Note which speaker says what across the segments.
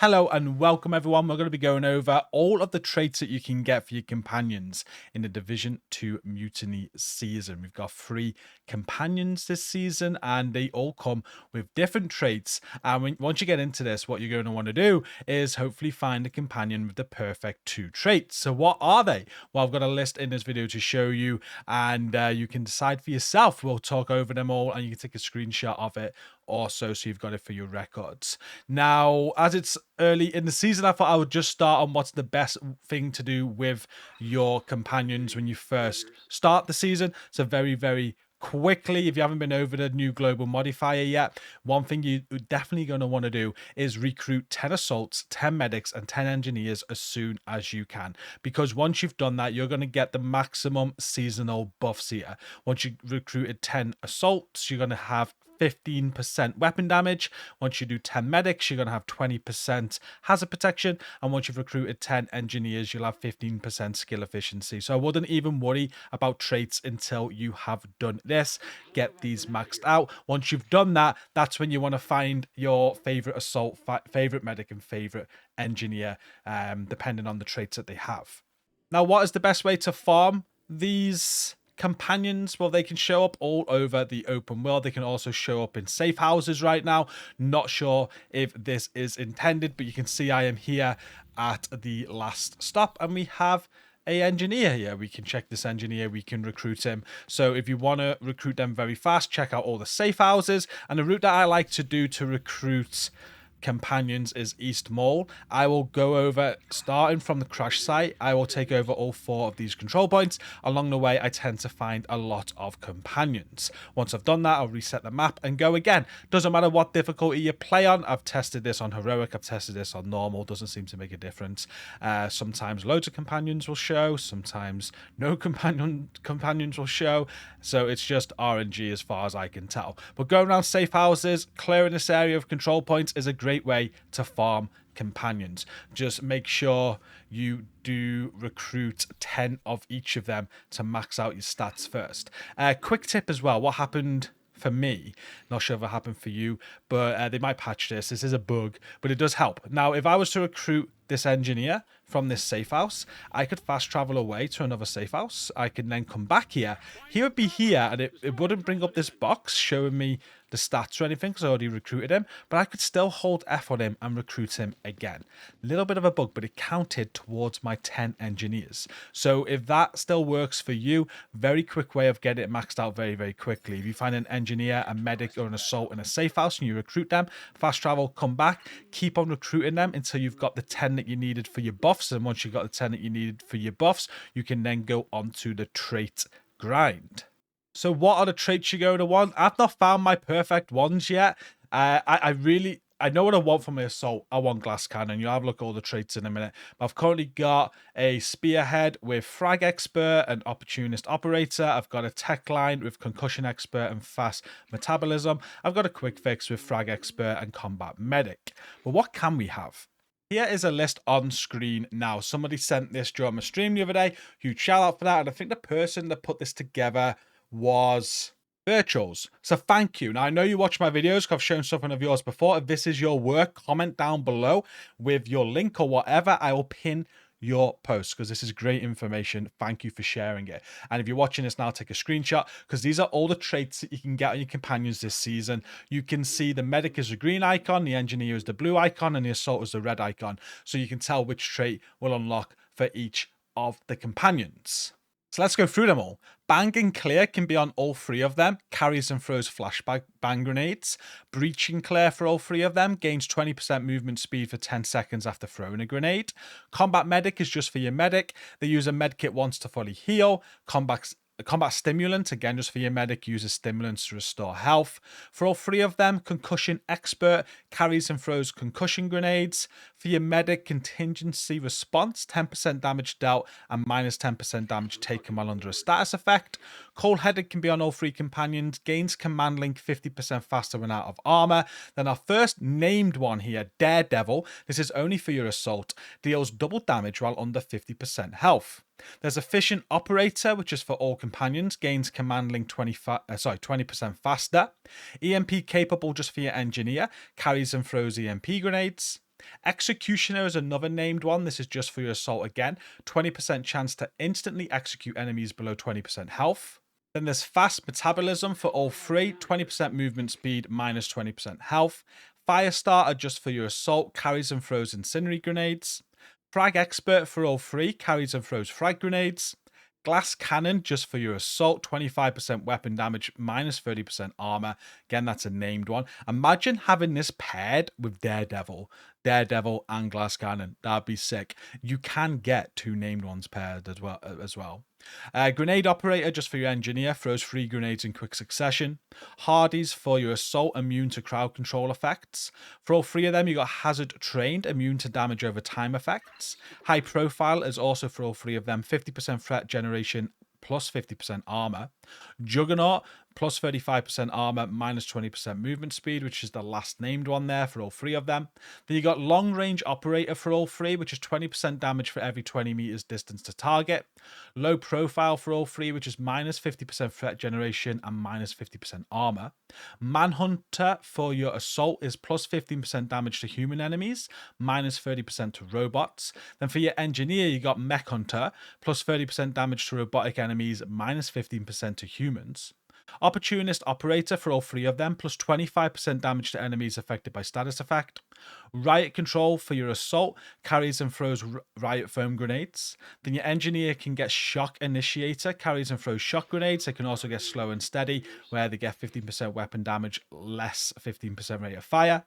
Speaker 1: Hello and welcome everyone. We're going to be going over all of the traits that you can get for your companions in the Division 2 Mutiny season. We've got 3 companions this season and they all come with different traits. And once you get into this, what you're going to want to do is hopefully find a companion with the perfect 2 traits. So what are they? Well, I've got a list in this video to show you and you can decide for yourself. We'll talk over them all and you can take a screenshot of it also so you've got it for your records. Now, as it's early in the season, I thought I would just start on what's the best thing to do with your companions when you first start the season. So very quickly, if you haven't been over the new global modifier yet, one thing you're definitely going to want to do is recruit 10 assaults, 10 medics and 10 engineers as soon as you can, because once you've done that, you're going to get the maximum seasonal buffs here. Once you recruited 10 assaults, you're going to have 15% weapon damage. Once you do 10 medics, you're going to have 20% hazard protection. And once you've recruited 10 engineers, you'll have 15% skill efficiency. So I wouldn't even worry about traits until you have done this. Get these maxed out. Once you've done that, that's when you want to find your favorite assault, favorite medic, and favorite engineer, depending on the traits that they have. Now, what is the best way to farm these companions? Well, they can show up all over the open world. They can also show up in safe houses right now. Not sure if this is intended, but you can see I am here at the last stop and we have a engineer here. We can check this engineer, we can recruit him. So if you want to recruit them very fast, check out all the safe houses. And the route that I like to do to recruit companions is East Mall. I will go over, starting from the crash site, I will take over all 4 of these control points. Along the way, I tend to find a lot of companions. Once I've done that, I'll reset the map and go again. Doesn't matter what difficulty you play on. I've tested this on heroic, I've tested this on normal. Doesn't seem to make a difference. Sometimes loads of companions will show, sometimes no companions will show. So it's just RNG as far as I can tell. But going around safe houses, clearing this area of control points is a great way to farm companions. Just make sure you do recruit 10 of each of them to max out your stats first. Quick tip as well, what happened for me, not sure if it happened for you, but they might patch this. This is a bug, but it does help. Now, if I was to recruit this engineer from this safe house, I could fast travel away to another safe house. I can then come back here. He would be here and it wouldn't bring up this box showing me the stats or anything because I already recruited him, but I could still hold F on him and recruit him again. Little bit of a bug, but it counted towards my 10 engineers. So if that still works for you, very quick way of getting it maxed out very quickly. If you find an engineer, a medic or an assault in a safe house and you recruit them, fast travel, come back, keep on recruiting them until you've got the 10 that you needed for your buffs. And once you've got the 10 that you needed for your buffs, you can then go on to the trait grind. So what are the traits you're going to want? I've not found my perfect ones yet. I know what I want from my assault. I want glass cannon. You'll have a look at all the traits in a minute. But I've currently got a spearhead with frag expert and opportunist operator. I've got a tech line with concussion expert and fast metabolism. I've got a quick fix with frag expert and combat medic. But what can we have? Here is a list on screen now. Somebody sent this during my stream the other day. Huge shout out for that. And I think the person that put this together was Virtuals. So thank you. Now, I know you watch my videos because I've shown something of yours before. If this is your work, comment down below with your link or whatever. I will pin your post because this is great information. Thank you for sharing it. And if you're watching this now, take a screenshot because these are all the traits that you can get on your companions this season. You can see the medic is the green icon, the engineer is the blue icon, and the assault is the red icon. So you can tell which trait will unlock for each of the companions. So let's go through them all. Bang and clear can be on all 3 of them. Carries and throws flashbang bang grenades. Breach and clear for all 3 of them. Gains 20% movement speed for 10 seconds after throwing a grenade. Combat medic is just for your medic. They use a medkit once to fully heal. Combat stimulant, again, just for your medic, uses stimulants to restore health. For all 3 of them, concussion expert carries and throws concussion grenades. For your medic, contingency response, 10% damage dealt and minus 10% damage taken while under a status effect. Cold-headed can be on all 3 companions, gains command link 50% faster when out of armor. Then our first named one here, Daredevil. This is only for your assault, deals double damage while under 50% health. There's Efficient Operator, which is for all companions, gains command link 20% faster. EMP Capable just for your engineer, carries and throws EMP grenades. Executioner is another named one. This is just for your assault again. 20% chance to instantly execute enemies below 20% health. Then there's fast metabolism for all three. 20% movement speed, minus 20% health. Firestarter just for your assault, carries and throws incendiary grenades. Frag expert for all three, carries and throws frag grenades. Glass cannon just for your assault, 25% weapon damage, minus 30% armor. Again, that's a named one. Imagine having this paired with Daredevil and glass cannon. That'd be sick. You can get two named ones paired as well. Grenade operator just for your engineer, throws 3 grenades in quick succession. Hardies for your assault, immune to crowd control effects. For all 3 of them, you got hazard trained, immune to damage over time effects. High profile is also for all 3 of them, 50% threat generation plus 50% armor. Juggernaut plus 35% armor, minus 20% movement speed, which is the last named one there for all 3 of them. Then you got long range operator for all 3, which is 20% damage for every 20 meters distance to target. Low profile for all 3, which is minus 50% threat generation and minus 50% armor. Manhunter for your assault is plus 15% damage to human enemies, minus 30% to robots. Then for your engineer, you got Mech Hunter, plus 30% damage to robotic enemies, minus 15% to humans. Opportunist operator for all 3 of them, plus 25% damage to enemies affected by status effect. Riot control for your assault, carries and throws riot foam grenades. Then your engineer can get shock initiator, carries and throws shock grenades. They can also get slow and steady, where they get 15% weapon damage, less 15% rate of fire.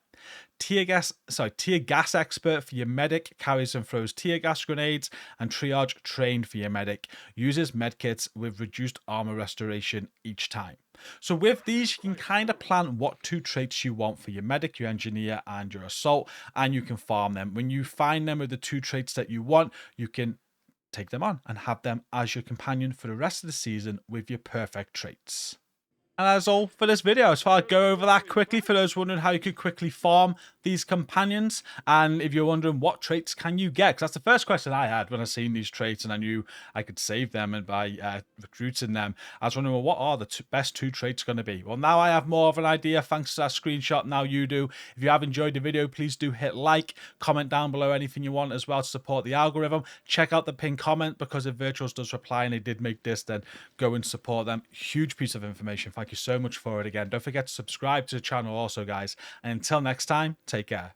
Speaker 1: Tear gas expert for your medic, carries and throws tear gas grenades. And triage trained for your medic, uses medkits with reduced armor restoration each time. So with these, you can kind of plan what 2 traits you want for your medic, your engineer, and your assault, and you can farm them. When you find them with the 2 traits that you want, you can take them on and have them as your companion for the rest of the season with your perfect traits. And that's all for this video. So I'll go over that quickly for those wondering how you could quickly farm these companions. And if you're wondering what traits can you get, because that's the first question I had when I seen these traits and I knew I could save them and by recruiting them. I was wondering, well, what are the best 2 traits going to be? Well, now I have more of an idea thanks to that screenshot. Now you do. If you have enjoyed the video, please do hit like, comment down below anything you want as well to support the algorithm. Check out the pinned comment, because if Virtuals does reply and they did make this, then go and support them. Huge piece of information. Thank you so much for it again. Don't forget to subscribe to the channel also, guys. And until next time, take care.